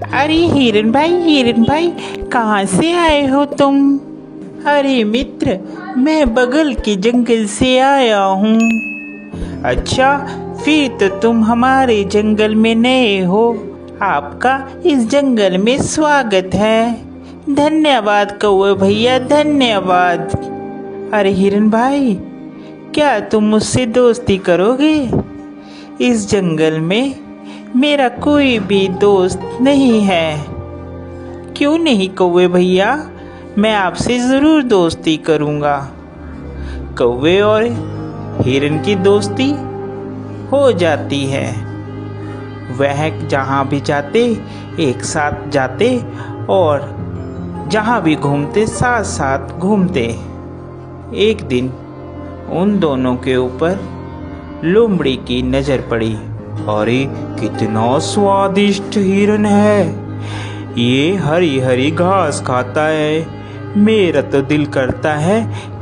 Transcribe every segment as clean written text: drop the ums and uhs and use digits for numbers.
अरे हिरन भाई कहाँ से आए हो तुम? अरे मित्र, मैं बगल के जंगल से आया हूँ। अच्छा, फिर तो तुम हमारे जंगल में नए हो। आपका इस जंगल में स्वागत है। धन्यवाद कौवे भैया, धन्यवाद। अरे हिरन भाई, क्या तुम मुझसे दोस्ती करोगे? इस जंगल में मेरा कोई भी दोस्त नहीं है। क्यों नहीं कौवे भैया, मैं आपसे ज़रूर दोस्ती करूँगा। कौवे और हिरन की दोस्ती हो जाती है। वह जहाँ भी जाते एक साथ जाते और जहाँ भी घूमते साथ साथ घूमते। एक दिन उन दोनों के ऊपर लोमड़ी की नज़र पड़ी। अरे कितना स्वादिष्ट हिरन है, ये हरी हरी घास खाता है। मेरा तो दिल करता है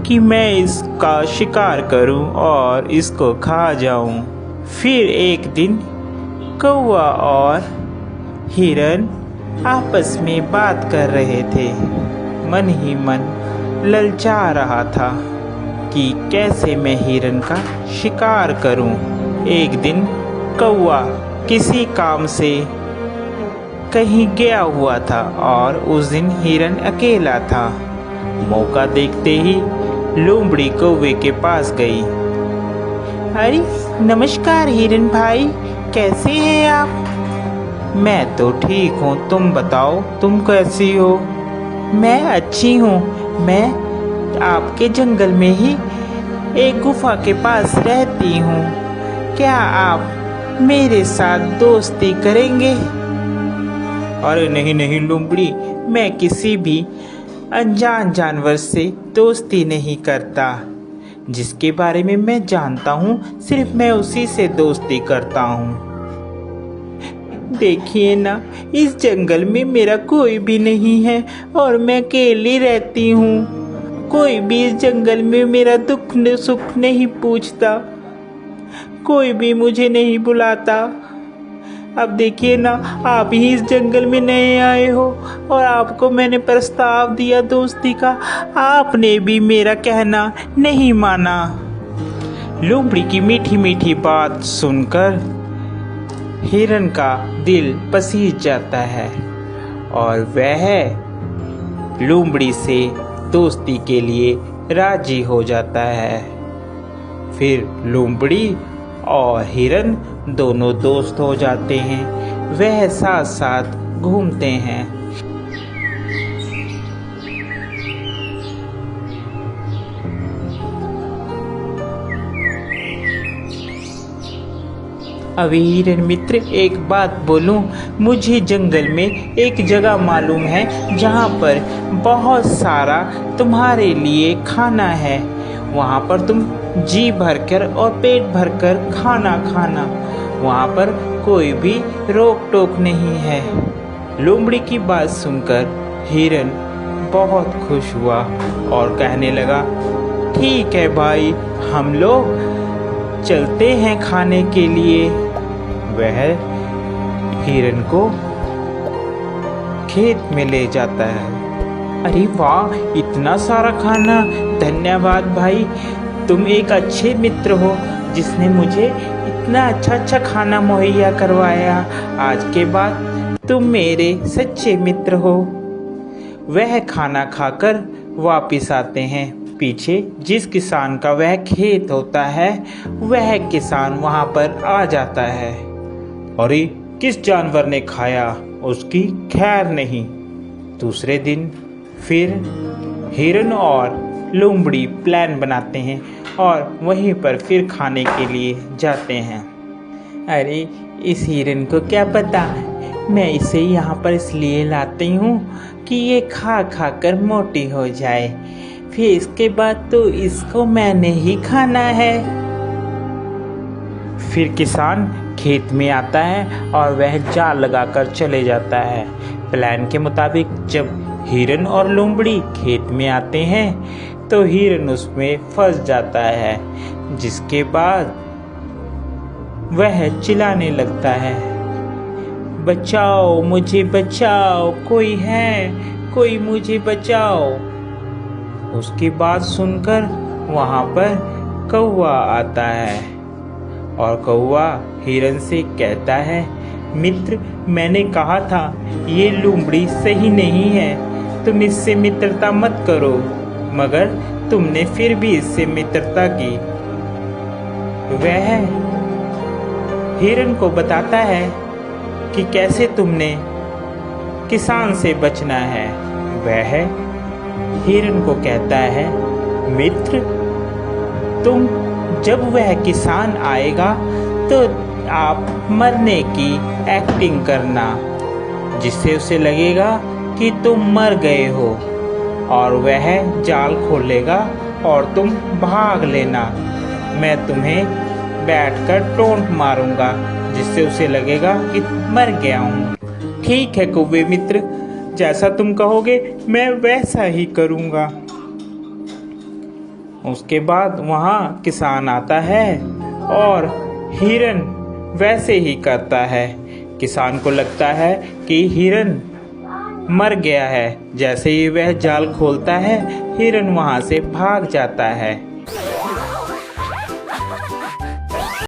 कि मैं इसका शिकार करूं और इसको खा जाऊं। फिर एक दिन कौवा और हिरन आपस में बात कर रहे थे। मन ही मन ललचा रहा था कि कैसे मैं हिरन का शिकार करूं। एक दिन कौवा किसी काम से कहीं गया हुआ था और उस दिन हिरन अकेला था। मौका देखते ही लोमड़ी कौवे के पास गई। अरे नमस्कार हिरन भाई, कैसे हैं आप? मैं तो ठीक हूँ, तुम बताओ तुम कैसी हो? मैं अच्छी हूँ। मैं आपके जंगल में ही एक गुफा के पास रहती हूँ। क्या आप मेरे साथ दोस्ती करेंगे? अरे नहीं नहीं लोमड़ी, मैं किसी भी अनजान जानवर से दोस्ती नहीं करता। जिसके बारे में मैं जानता हूँ सिर्फ मैं उसी से दोस्ती करता हूँ। देखिए ना, इस जंगल में मेरा कोई भी नहीं है और मैं अकेली रहती हूँ। कोई भी इस जंगल में मेरा दुख सुख नहीं पूछता, कोई भी मुझे नहीं बुलाता। अब देखिए ना, आप ही इस जंगल में नए आए हो और आपको मैंने प्रस्ताव दिया दोस्ती का, आपने भी मेरा कहना नहीं माना। लोमड़ी की मीठी मीठी बात सुनकर हिरन का दिल पसीज जाता है और वह लोमड़ी से दोस्ती के लिए राजी हो जाता है। फिर लोमड़ी और हिरन दोनों दोस्त हो जाते हैं। वह साथ साथ घूमते हैं। अभी हिरन मित्र, एक बात बोलूं, मुझे जंगल में एक जगह मालूम है जहाँ पर बहुत सारा तुम्हारे लिए खाना है। वहाँ पर तुम जी भरकर और पेट भरकर खाना खाना, वहाँ पर कोई भी रोक टोक नहीं है। लोमड़ी की बात सुनकर हिरन बहुत खुश हुआ और कहने लगा, ठीक है भाई, हम लोग चलते हैं खाने के लिए। वह हिरन को खेत में ले जाता है। अरे वाह, इतना सारा खाना! धन्यवाद भाई, तुम एक अच्छे मित्र हो जिसने मुझे इतना अच्छा खाना मुहैया करवाया। आज के बाद तुम मेरे सच्चे मित्र हो। वह खाना खाकर वापिस आते हैं। पीछे जिस किसान का वह खेत होता है, वह किसान वहाँ पर आ जाता है। अरे किस जानवर ने खाया, उसकी खैर नहीं। दूसरे दिन फिर हिरन और लोमड़ी प्लान बनाते हैं और वहीं पर फिर खाने के लिए जाते हैं। अरे इस हिरन को क्या पता, मैं इसे यहाँ पर इसलिए लाती हूँ कि ये खा खा कर मोटी हो जाए, फिर इसके बाद तो इसको मैंने ही खाना है। फिर किसान खेत में आता है और वह जाल लगाकर चले जाता है। प्लान के मुताबिक जब हिरन और लोमड़ी खेत में आते हैं तो हिरन उसमें फंस जाता है, जिसके बाद वह चिल्लाने लगता है, बचाओ मुझे बचाओ, कोई है, कोई मुझे बचाओ। उसकी बात सुनकर वहाँ पर कौवा आता है और कौवा हिरन से कहता है, मित्र, मैंने कहा था ये लोमड़ी सही नहीं है, तुम इससे मित्रता मत करो, मगर तुमने फिर भी इससे मित्रता की। वह हिरन को बताता है कि कैसे तुमने किसान से बचना है। वह हिरन को कहता है, मित्र, तुम जब वह किसान आएगा तो आप मरने की एक्टिंग करना, जिससे उसे लगेगा कि तुम मर गए हो, और वह जाल खोलेगा और तुम भाग लेना। मैं तुम्हें बैठकर टोंट मारूंगा, जिससे उसे लगेगा कि मर गया हूँ। ठीक है कौवे मित्र, जैसा तुम कहोगे मैं वैसा ही करूँगा। उसके बाद वहाँ किसान आता है और हिरन वैसे ही करता है। किसान को लगता है कि हिरन मर गया है। जैसे ही वह जाल खोलता है, हिरन वहाँ से भाग जाता है।